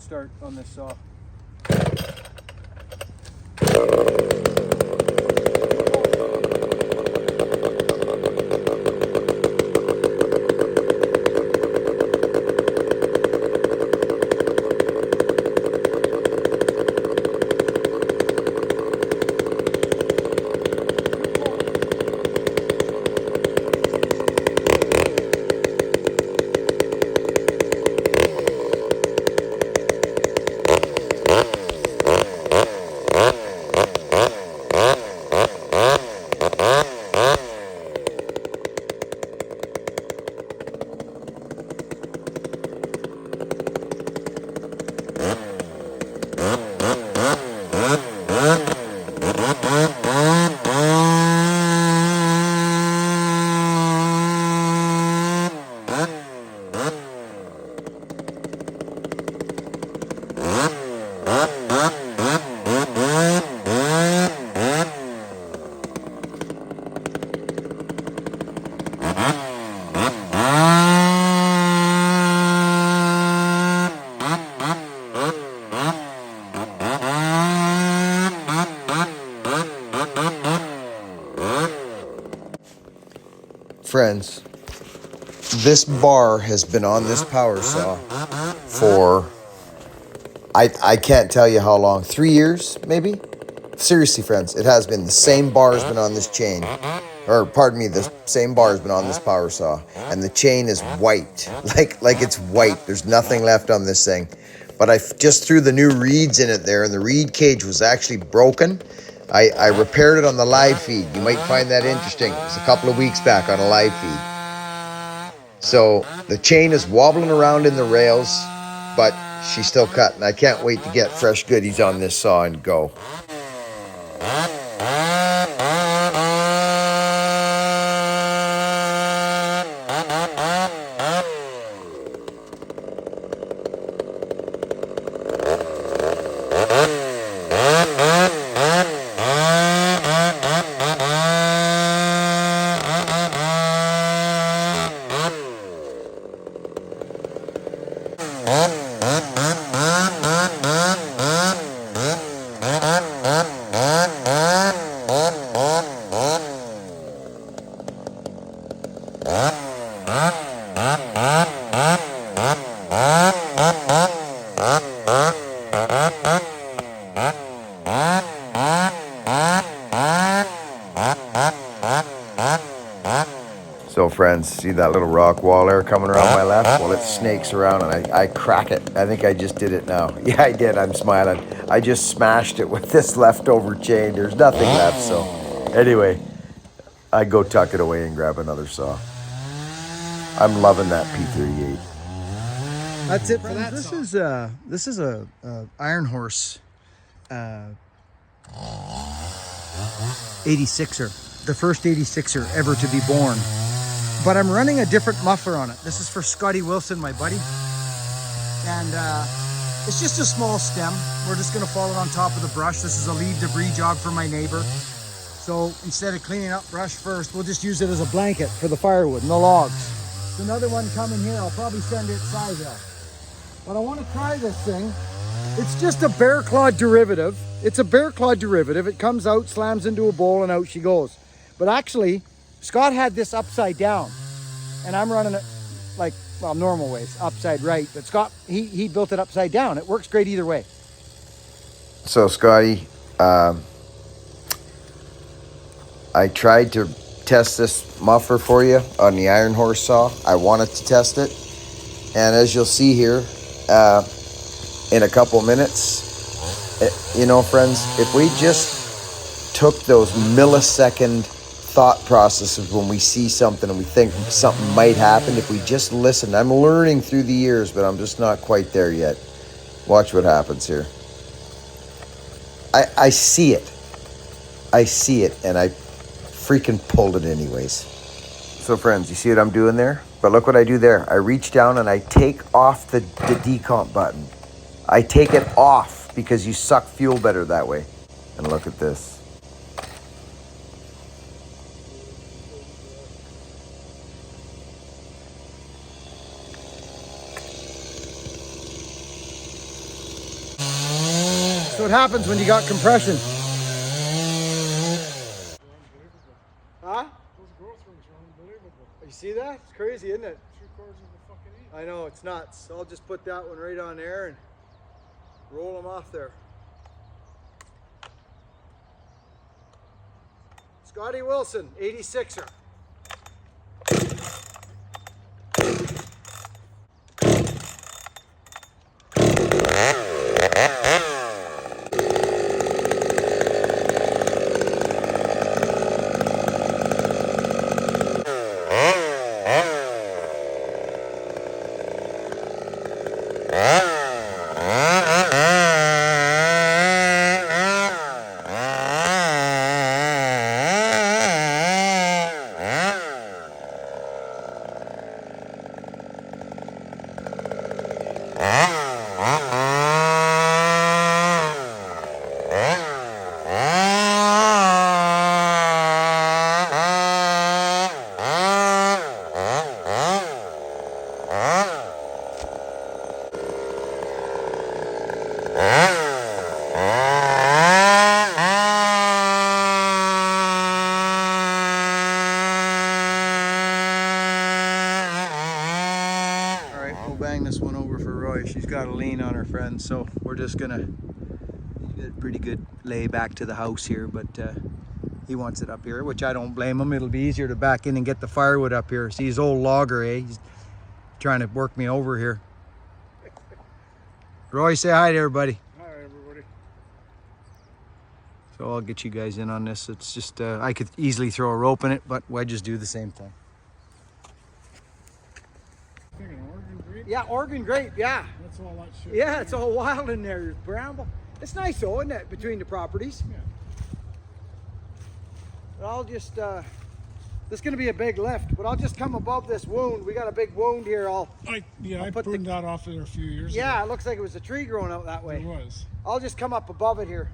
start on this saw. Friends, this bar has been on this power saw for, I can't tell you how long, 3 years maybe? Seriously, friends, it has been. The same bar has been on this chain. Or, pardon me, the same bar has been on this power saw. And the chain is white, like it's white. There's nothing left on this thing. But I just threw the new reeds in it there, and the reed cage was actually broken. I repaired it on the live feed. You might find that interesting. It was a couple of weeks back on a live feed. So the chain is wobbling around in the rails, but she's still cutting. I can't wait to get fresh goodies on this saw and go. So friends, see that little rock wall there coming around my left? Well, it snakes around and I crack it. I think I just did it now. Yeah, I did. I'm smiling. I just smashed it with this leftover chain. There's nothing left. So anyway, I go tuck it away and grab another saw. I'm loving that P38. That's it for that. This is a Iron Horse 86er, the first 86er ever to be born. But I'm running a different muffler on it. This is for Scotty Wilson, my buddy. And it's just a small stem. We're just gonna fall it on top of the brush. This is a leave debris job for my neighbor. So instead of cleaning up brush first, we'll just use it as a blanket for the firewood and the logs. There's another one coming here. I'll probably send it Sidehill. But I wanna try this thing. It's just a bear claw derivative. It's a bear claw derivative. It comes out, slams into a bowl, and out she goes. But actually, Scott had this upside down, and I'm running it like, well, normal ways, upside right. But Scott, he built it upside down. It works great either way. So Scotty, I tried to test this muffler for you on the Iron Horse saw. I wanted to test it, and as you'll see here, in a couple minutes, you know, friends, if we just took those millisecond thought processes when we see something and we think something might happen, if we just listen. I'm learning through the years, but I'm just not quite there yet. Watch what happens here. I see it. I see it, and I freaking pulled it anyways. So friends, you see what I'm doing there? But look what I do there. I reach down and I take off the decomp button. I take it off because you suck fuel better that way. And look at this. what happens when you got compression. Huh? Those growth rings are unbelievable. You see that? It's crazy, isn't it? 3/4 of a fucking inch. I know, it's nuts. I'll just put that one right on there and roll them off there. Scotty Wilson, 86er. Bang this one over for Roy. She's got a lean on her friend, so we're just gonna get a pretty good lay back to the house here, but he wants it up here, which I don't blame him. It'll be easier to back in and get the firewood up here. See, he's old logger, eh? He's trying to work me over here. Roy, say hi to everybody. Hi, everybody. So I'll get you guys in on this. It's just, I could easily throw a rope in it, but wedges do the same thing. Thinking Oregon grape? Yeah, Oregon grape, yeah. That's all that shit. Yeah, it's all wild in there. There's bramble. It's nice though, isn't it, between the properties? Yeah. But I'll just, this is going to be a big lift, but I'll just come above this wound. We got a big wound here. I I'll put pruned that off there a few years ago. Yeah, it looks like it was a tree growing out that way. It was. I'll just come up above it here.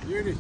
Beauty.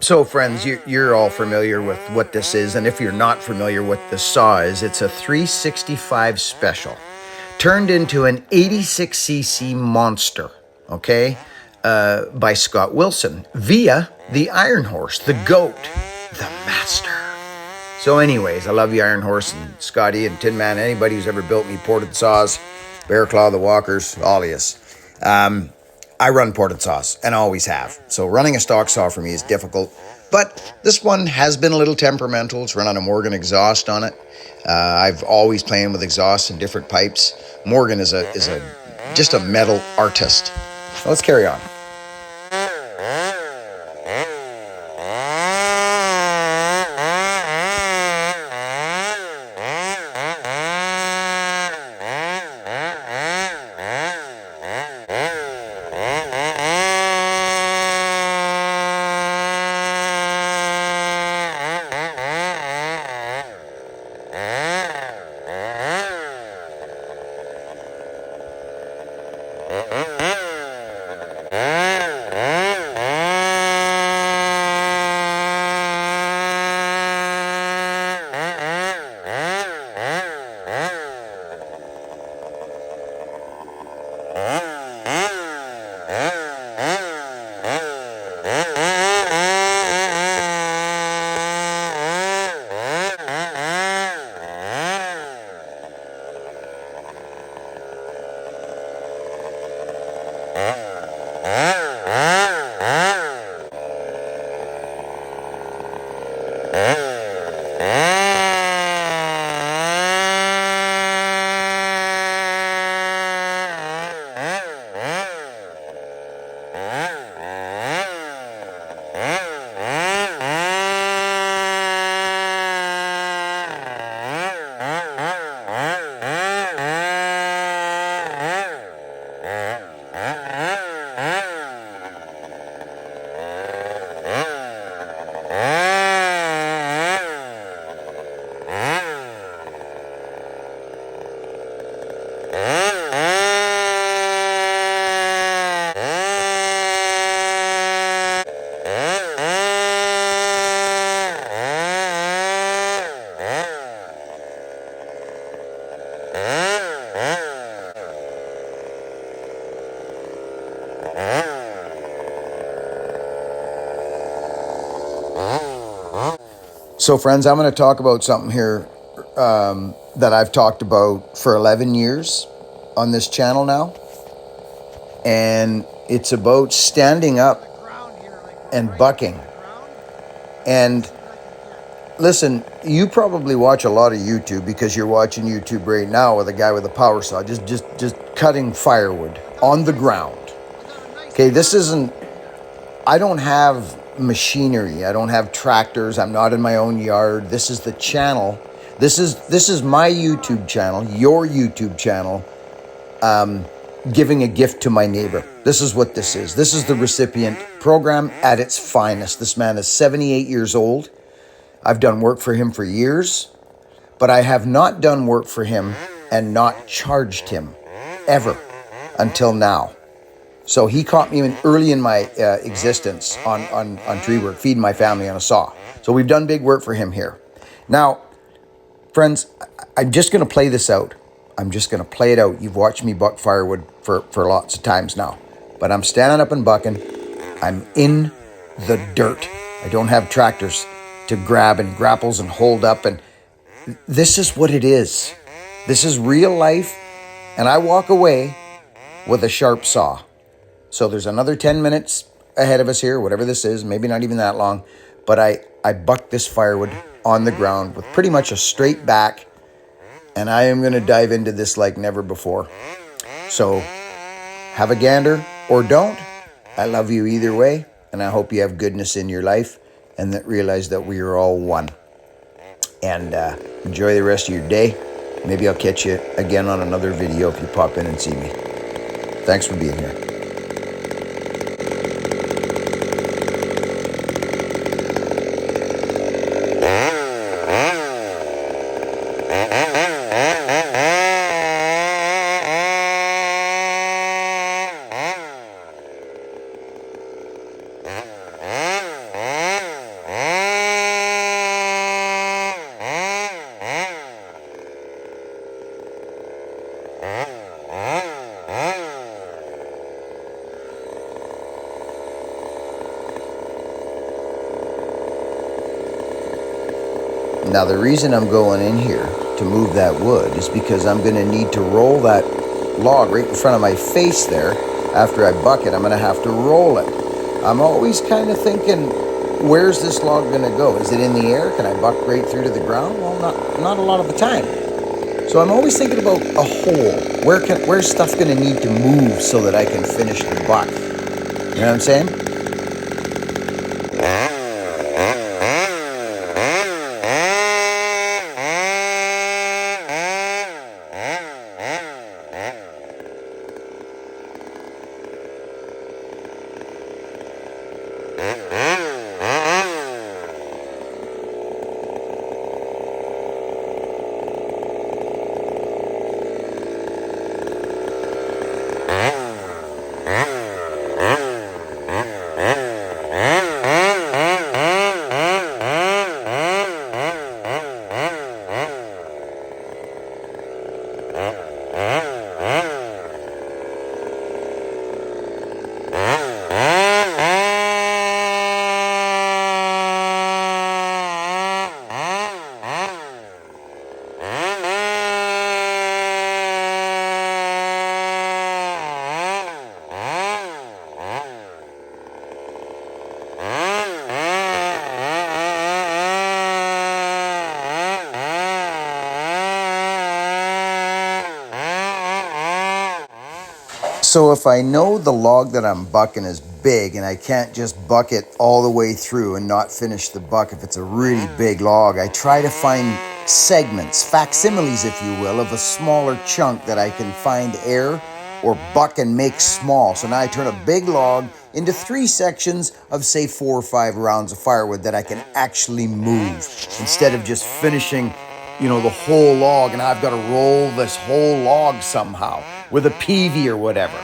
So, friends, you're all familiar with what this is, and if you're not familiar with the saw is, it's a 365 special turned into an 86cc monster, okay, by Scott Wilson via the Iron Horse, the GOAT, the master. So anyways, I love the Iron Horse and Scotty and Tin Man, anybody who's ever built me ported saws, Bear Claw, the Walkers, all of us. I run ported saws and always have. So running a stock saw for me is difficult. But this one has been a little temperamental. It's run on a Morgan exhaust on it. I've always playing with exhausts and different pipes. Morgan is just a metal artist. So let's carry on. So, friends, I'm going to talk about something here that I've talked about for 11 years on this channel now. And it's about standing up and bucking. And listen, you probably watch a lot of YouTube because you're watching YouTube right now with a guy with a power saw, just cutting firewood on the ground. Okay, this isn't, I don't have machinery. I don't have tractors. I'm not in my own yard. This is the channel. This is my YouTube channel, your YouTube channel, giving a gift to my neighbor. This is what this is. This is the recipient program at its finest. This man is 78 years old. I've done work for him for years, but I have not done work for him and not charged him ever until now. So he caught me early in my existence on tree work, feeding my family on a saw. So we've done big work for him here. Now, friends, I'm just going to play this out. I'm just going to play it out. You've watched me buck firewood for lots of times now. But I'm standing up and bucking. I'm in the dirt. I don't have tractors to grab and grapples and hold up. And this is what it is. This is real life. And I walk away with a sharp saw. So there's another 10 minutes ahead of us here, whatever this is, maybe not even that long. But I bucked this firewood on the ground with pretty much a straight back. And I am going to dive into this like never before. So have a gander or don't. I love you either way. And I hope you have goodness in your life and that realize that we are all one. And enjoy the rest of your day. Maybe I'll catch you again on another video if you pop in and see me. Thanks for being here. Now the reason I'm going in here to move that wood is because I'm going to need to roll that log right in front of my face there. After I buck it, I'm going to have to roll it. I'm always kind of thinking, where's this log going to go? Is it in the air? Can I buck right through to the ground? Well, not a lot of the time. So I'm always thinking about a hole. Where's stuff going to need to move so that I can finish the buck? You know what I'm saying? So if I know the log that I'm bucking is big and I can't just buck it all the way through and not finish the buck if it's a really big log, I try to find segments, facsimiles if you will, of a smaller chunk that I can find air or buck and make small. So now I turn a big log into 3 sections of say 4 or 5 rounds of firewood that I can actually move instead of just finishing, you know, the whole log and I've got to roll this whole log somehow with a peavey or whatever.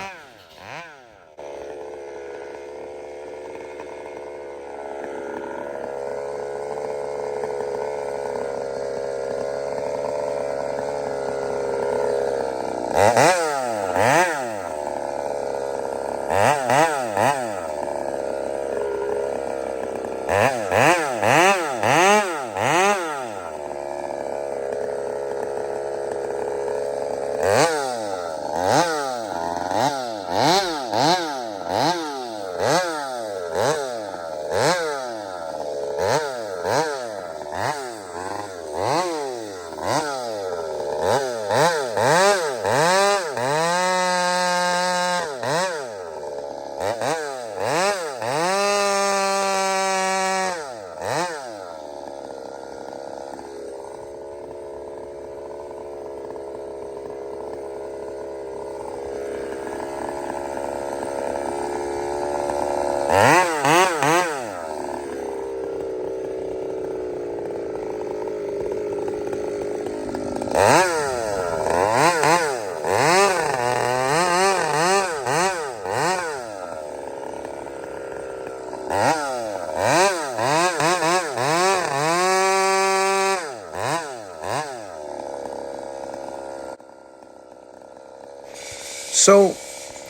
So,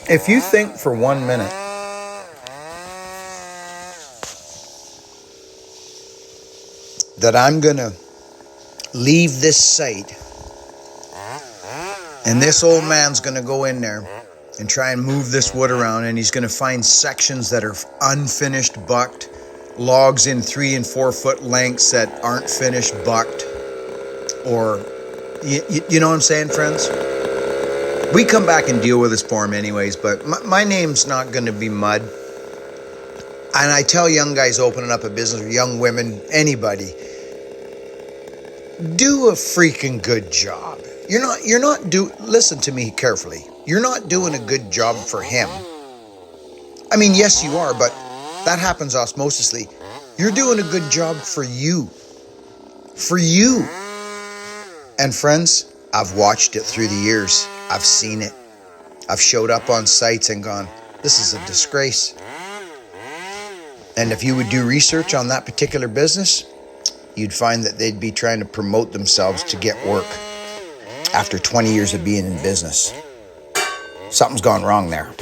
if you think for 1 minute that I'm going to leave this site and this old man's going to go in there and try and move this wood around and he's going to find sections that are unfinished bucked, logs in 3 and 4 foot lengths that aren't finished bucked, or you know what I'm saying, friends? We come back and deal with this for him anyways, but my name's not going to be Mud. And I tell young guys opening up a business, or young women, anybody, do a freaking good job. Listen to me carefully. You're not doing a good job for him. I mean, yes, you are, but that happens osmosisly. You're doing a good job for you. For you. And friends, I've watched it through the years. I've seen it. I've showed up on sites and gone, this is a disgrace. And if you would do research on that particular business, you'd find that they'd be trying to promote themselves to get work after 20 years of being in business. Something's gone wrong there.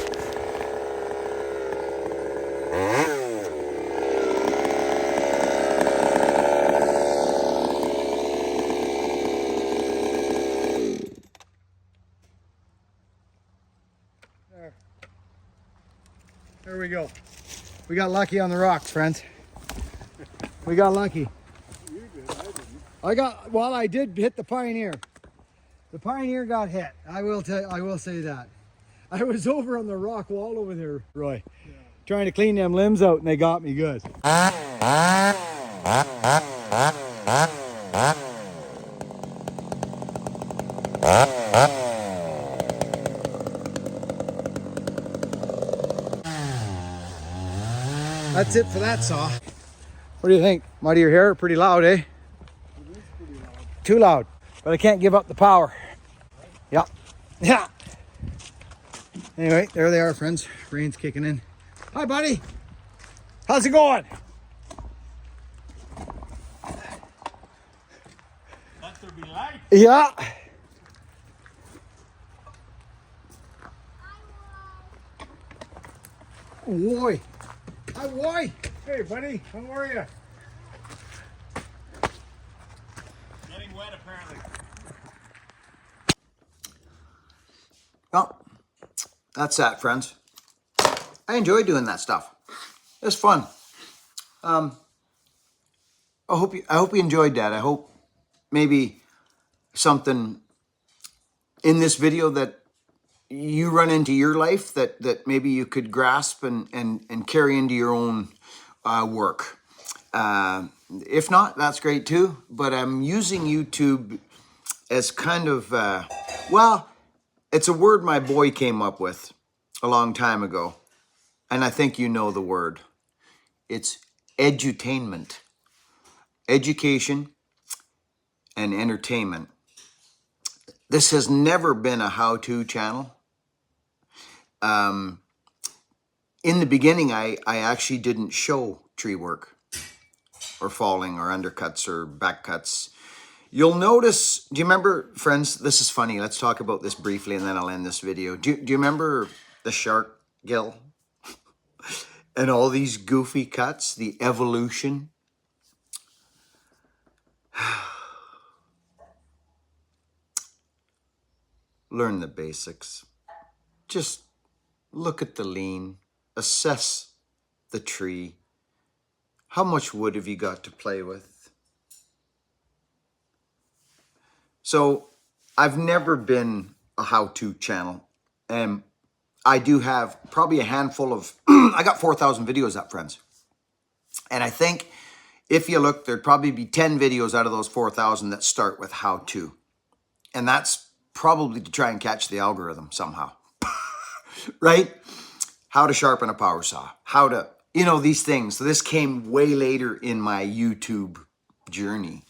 We got lucky on the rocks, friends. We got lucky. You did, I didn't. Well, I did hit the Pioneer. The Pioneer got hit. I will say that. I was over on the rock wall over there, Roy, trying to clean them limbs out, and they got me good. That's it for that saw. What do you think? Muddy your hair? Pretty loud, eh? It is pretty loud. Too loud, but I can't give up the power. Yeah. Yeah. Anyway, there they are, friends. Rain's kicking in. Hi, buddy. How's it going? That's to be like. Yeah. Roy. Hi, Roy. Hey, buddy, how are you? Getting wet, apparently. Well, that's that, friends. I enjoy doing that stuff. It's fun. I hope you enjoyed that. I hope maybe something in this video that you run into your life that maybe you could grasp and carry into your own work. If not, that's great too. But I'm using YouTube as kind of, well, it's a word my boy came up with a long time ago. And I think you know the word. It's edutainment. Education and entertainment. This has never been a how-to channel. In the beginning, I actually didn't show tree work or falling or undercuts or back cuts. You'll notice, do you remember, friends, this is funny. Let's talk about this briefly and then I'll end this video. Do you remember the shark gill and all these goofy cuts, the evolution? Learn the basics. Just look at the lean, assess the tree. How much wood have you got to play with? So I've never been a how-to channel. And I do have probably a handful of, I got 4,000 videos up, friends. And I think if you look, there'd probably be 10 videos out of those 4,000 that start with how-to. And that's probably to try and catch the algorithm somehow, right? How to sharpen a power saw, how to, these things. So this came way later in my YouTube journey.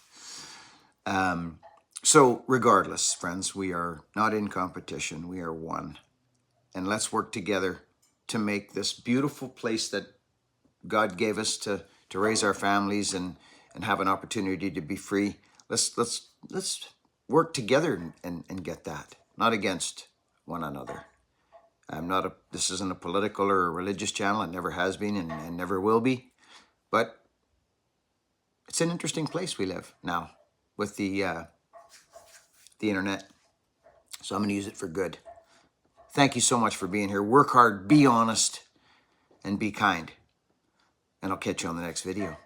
So regardless, friends, we are not in competition. We are one. And let's work together to make this beautiful place that God gave us to raise our families and have an opportunity to be free. Let's work together and get that, not against one another. This isn't a political or a religious channel. It never has been and never will be. But it's an interesting place we live now with the internet. So I'm going to use it for good. Thank you so much for being here. Work hard, be honest, and be kind. And I'll catch you on the next video.